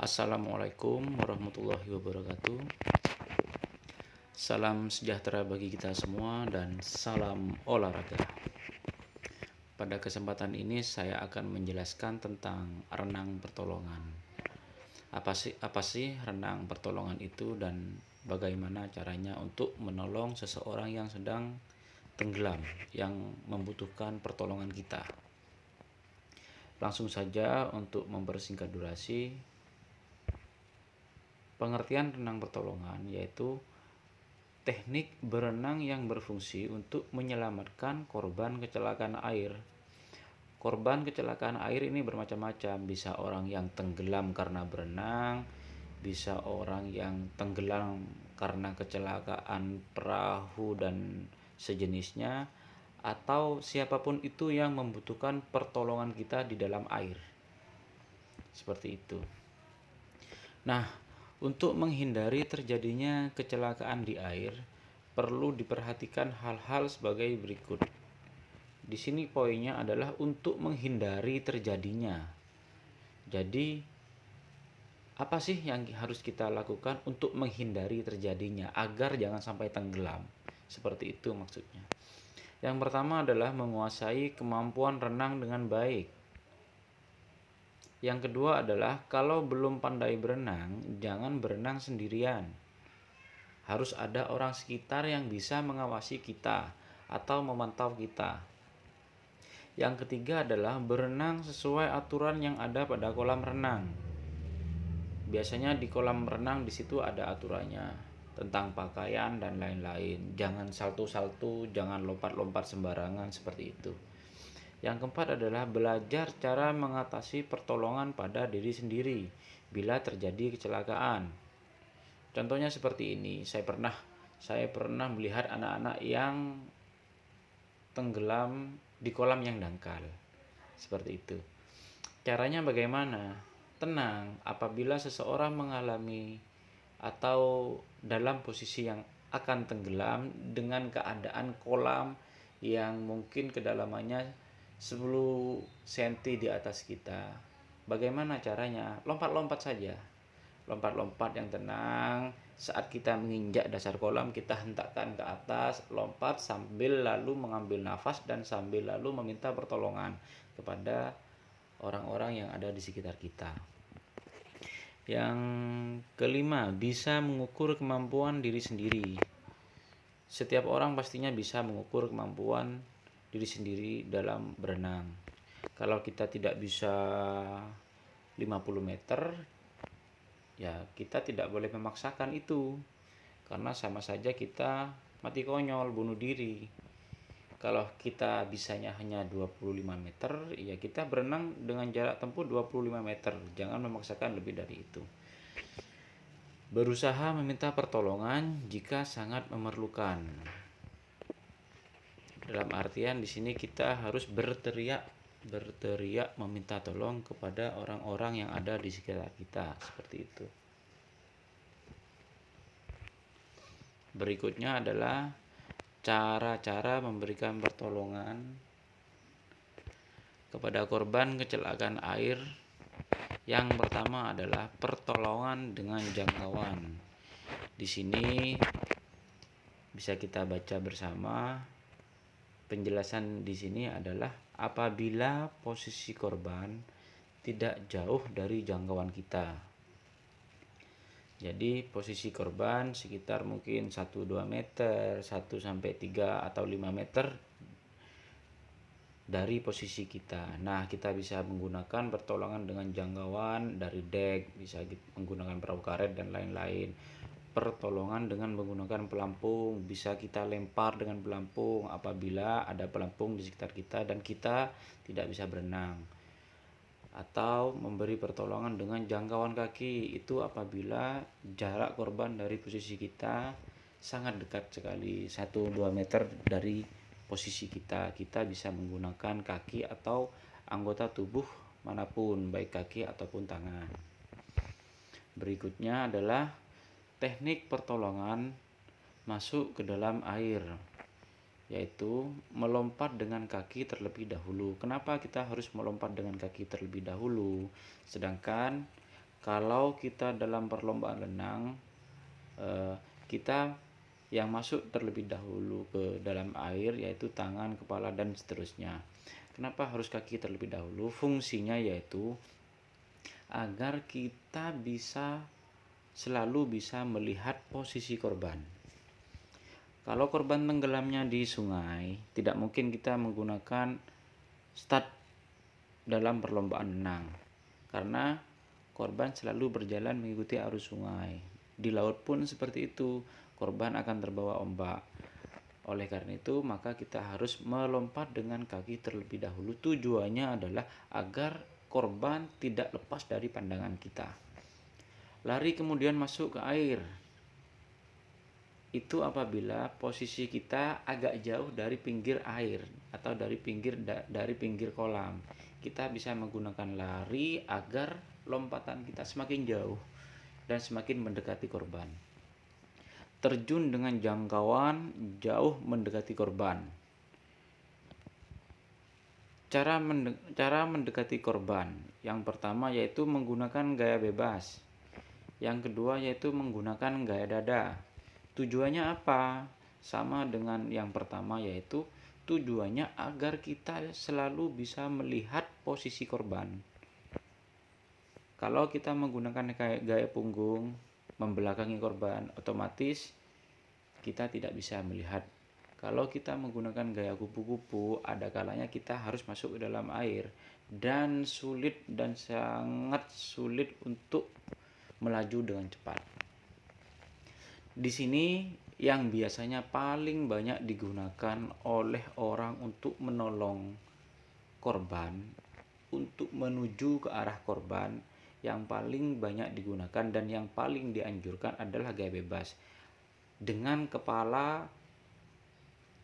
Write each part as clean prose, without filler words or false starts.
Assalamualaikum warahmatullahi wabarakatuh. Salam sejahtera bagi kita semua dan salam olahraga. Pada kesempatan ini saya akan menjelaskan tentang renang pertolongan. Apa sih renang pertolongan itu dan bagaimana caranya untuk menolong seseorang yang sedang tenggelam, yang membutuhkan pertolongan kita. Langsung saja untuk mempersingkat durasi, pengertian renang pertolongan yaitu teknik berenang yang berfungsi untuk menyelamatkan korban kecelakaan air. Korban kecelakaan air ini bermacam-macam, bisa orang yang tenggelam karena berenang, bisa orang yang tenggelam karena kecelakaan perahu dan sejenisnya, atau siapapun itu yang membutuhkan pertolongan kita di dalam air. Seperti itu. Nah, untuk menghindari terjadinya kecelakaan di air, perlu diperhatikan hal-hal sebagai berikut. Di sini poinnya adalah untuk menghindari terjadinya. Jadi, apa sih yang harus kita lakukan untuk menghindari terjadinya agar jangan sampai tenggelam? Seperti itu maksudnya. Yang pertama adalah menguasai kemampuan renang dengan baik. Yang kedua adalah kalau belum pandai berenang, jangan berenang sendirian. Harus ada orang sekitar yang bisa mengawasi kita atau memantau kita. Yang ketiga adalah berenang sesuai aturan yang ada pada kolam renang. Biasanya di kolam renang di situ ada aturannya tentang pakaian dan lain-lain. Jangan salto-salto, jangan lompat-lompat sembarangan seperti itu. Yang keempat adalah belajar cara mengatasi pertolongan pada diri sendiri bila terjadi kecelakaan. Contohnya seperti ini, saya pernah melihat anak-anak yang tenggelam di kolam yang dangkal. Seperti itu. Caranya bagaimana? Tenang, apabila seseorang mengalami atau dalam posisi yang akan tenggelam dengan keadaan kolam yang mungkin kedalamannya 10 cm di atas kita. Bagaimana caranya? Lompat-lompat saja. Lompat-lompat yang tenang. Saat kita menginjak dasar kolam, kita hentakkan ke atas, lompat sambil lalu mengambil nafas dan sambil lalu meminta pertolongan kepada orang-orang yang ada di sekitar kita. Yang kelima, bisa mengukur kemampuan diri sendiri. Setiap orang pastinya bisa mengukur kemampuan diri sendiri dalam berenang. Kalau kita tidak bisa 50 meter, ya kita tidak boleh memaksakan itu. Karena sama saja kita mati konyol, bunuh diri. Kalau kita bisanya hanya 25 meter, ya kita berenang dengan jarak tempuh 25 meter. Jangan memaksakan lebih dari itu. Berusaha meminta pertolongan jika sangat memerlukan. Dalam artian di sini kita harus berteriak meminta tolong kepada orang-orang yang ada di sekitar kita, seperti itu. Berikutnya adalah cara-cara memberikan pertolongan kepada korban kecelakaan air. Yang pertama adalah pertolongan dengan jangkauan. Di sini bisa kita baca bersama. Penjelasan di sini adalah apabila posisi korban tidak jauh dari jangkauan kita. Jadi posisi korban sekitar mungkin 1-2 meter, 1-3 atau 5 meter dari posisi kita. Nah, kita bisa menggunakan pertolongan dengan jangkauan dari dek, bisa menggunakan perahu karet dan lain-lain. Pertolongan dengan menggunakan pelampung, bisa kita lempar dengan pelampung apabila ada pelampung di sekitar kita dan kita tidak bisa berenang. Atau memberi pertolongan dengan jangkauan kaki, itu apabila jarak korban dari posisi kita sangat dekat sekali, 1-2 meter dari posisi kita. Kita bisa menggunakan kaki atau anggota tubuh manapun, baik kaki ataupun tangan. Berikutnya adalah teknik pertolongan masuk ke dalam air, yaitu melompat dengan kaki terlebih dahulu. Kenapa kita harus melompat dengan kaki terlebih dahulu? Sedangkan Kalau kita dalam perlombaan renang, kita yang masuk terlebih dahulu ke dalam air yaitu tangan, kepala, dan seterusnya. Kenapa harus kaki terlebih dahulu? Fungsinya yaitu agar kita selalu bisa melihat posisi korban. Kalau korban tenggelamnya di sungai, tidak mungkin kita menggunakan start dalam perlombaan renang, karena korban selalu berjalan mengikuti arus sungai. Di laut pun seperti itu, korban akan terbawa ombak. Oleh karena itu, maka kita harus melompat dengan kaki terlebih dahulu. Tujuannya adalah agar korban tidak lepas dari pandangan kita. Lari kemudian masuk ke air. Itu apabila posisi kita agak jauh dari pinggir air atau dari pinggir kolam. Kita bisa menggunakan lari agar lompatan kita semakin jauh dan semakin mendekati korban. Terjun dengan jangkauan jauh mendekati korban. Cara mendekati korban, yang pertama yaitu menggunakan gaya bebas. Yang kedua yaitu menggunakan gaya dada. Tujuannya apa? Sama dengan yang pertama, yaitu tujuannya agar kita selalu bisa melihat posisi korban. Kalau kita menggunakan gaya punggung, membelakangi korban, otomatis kita tidak bisa melihat. Kalau kita menggunakan gaya kupu-kupu, ada kalanya kita harus masuk ke dalam air dan sangat sulit untuk melaju dengan cepat. Di sini yang biasanya paling banyak digunakan oleh orang untuk menolong korban, untuk menuju ke arah korban, yang paling banyak digunakan dan yang paling dianjurkan adalah gaya bebas. Dengan kepala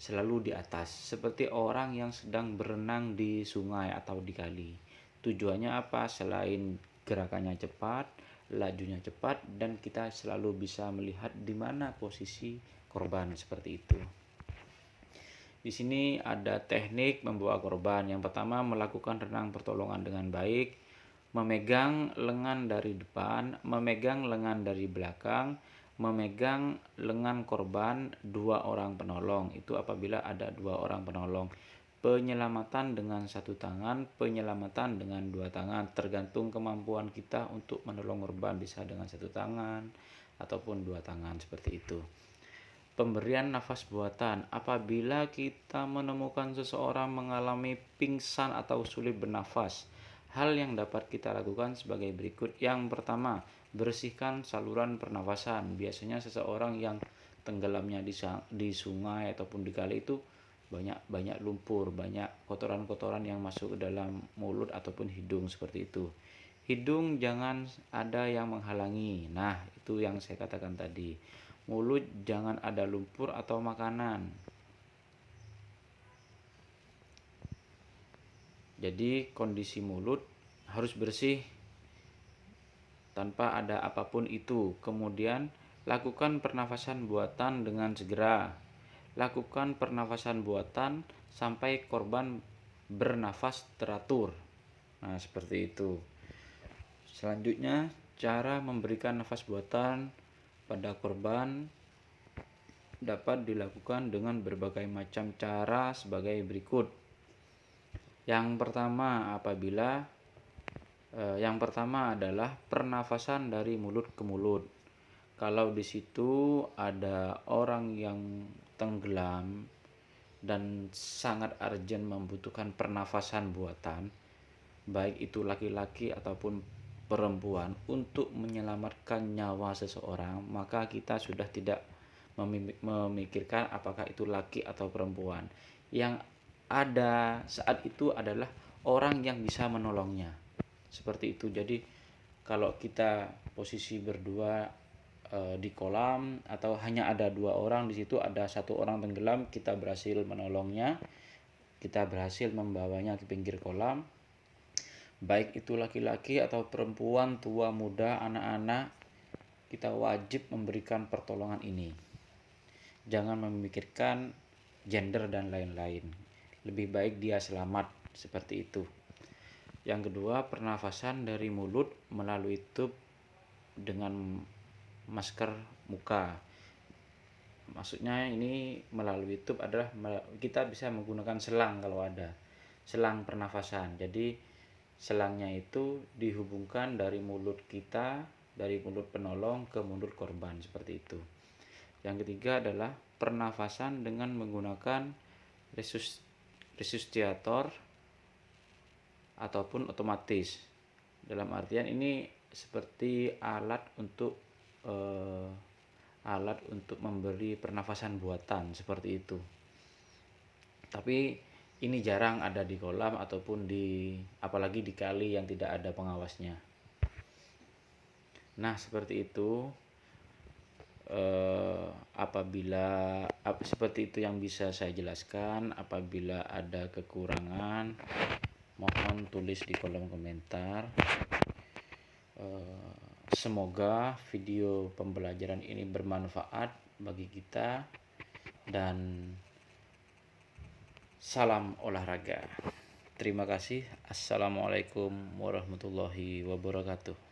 selalu di atas, seperti orang yang sedang berenang di sungai atau di kali. Tujuannya apa? Selain gerakannya cepat, lajunya cepat, dan kita selalu bisa melihat di mana posisi korban, seperti itu. Di sini ada teknik membawa korban. Yang pertama, melakukan renang pertolongan dengan baik, memegang lengan dari depan, memegang lengan dari belakang, memegang lengan korban, 2 orang penolong. Itu apabila ada 2 orang penolong. Penyelamatan dengan 1 tangan, penyelamatan dengan 2 tangan, tergantung kemampuan kita untuk menolong korban, bisa dengan 1 tangan ataupun 2 tangan, seperti itu. Pemberian nafas buatan. Apabila kita menemukan seseorang mengalami pingsan atau sulit bernafas, hal yang dapat kita lakukan sebagai berikut. Yang pertama, bersihkan saluran pernafasan. Biasanya seseorang yang tenggelamnya di sungai ataupun di kali itu banyak lumpur, banyak kotoran-kotoran yang masuk ke dalam mulut ataupun hidung, seperti itu. Hidung jangan ada yang menghalangi. Nah, itu yang saya katakan tadi. Mulut jangan ada lumpur atau makanan. Jadi kondisi mulut harus bersih tanpa ada apapun itu. Kemudian lakukan pernafasan buatan dengan segera. Lakukan pernafasan buatan sampai korban bernafas teratur. Nah, seperti itu. Selanjutnya, cara memberikan nafas buatan pada korban dapat dilakukan dengan berbagai macam cara sebagai berikut. Yang pertama adalah pernafasan dari mulut ke mulut. Kalau di situ ada orang yang tenggelam dan sangat urgent membutuhkan pernafasan buatan, baik itu laki-laki ataupun perempuan, untuk menyelamatkan nyawa seseorang, maka kita sudah tidak memikirkan apakah itu laki atau perempuan. Yang ada saat itu adalah orang yang bisa menolongnya, seperti itu. Jadi kalau kita posisi berdua di kolam atau hanya ada 2 orang, di situ ada 1 orang tenggelam, kita berhasil menolongnya, kita berhasil membawanya ke pinggir kolam, baik itu laki-laki atau perempuan, tua, muda, anak-anak, kita wajib memberikan pertolongan ini. Jangan memikirkan gender dan lain-lain. Lebih baik dia selamat, seperti itu. Yang kedua, pernafasan dari mulut melalui tube dengan masker muka. Maksudnya ini melalui tube adalah kita bisa menggunakan selang kalau ada. Selang pernafasan. Jadi selangnya itu dihubungkan dari mulut kita, dari mulut penolong ke mulut korban, seperti itu. Yang ketiga adalah pernafasan dengan menggunakan resuscitator ataupun otomatis. Dalam artian ini seperti alat untuk memberi pernafasan buatan, seperti itu. Tapi ini jarang ada di kolam ataupun apalagi di kali yang tidak ada pengawasnya. Nah, seperti itu. Seperti itu yang bisa saya jelaskan. Apabila ada kekurangan, mohon tulis di kolom komentar. Semoga video pembelajaran ini bermanfaat bagi kita, dan salam olahraga. Terima kasih. Assalamualaikum warahmatullahi wabarakatuh.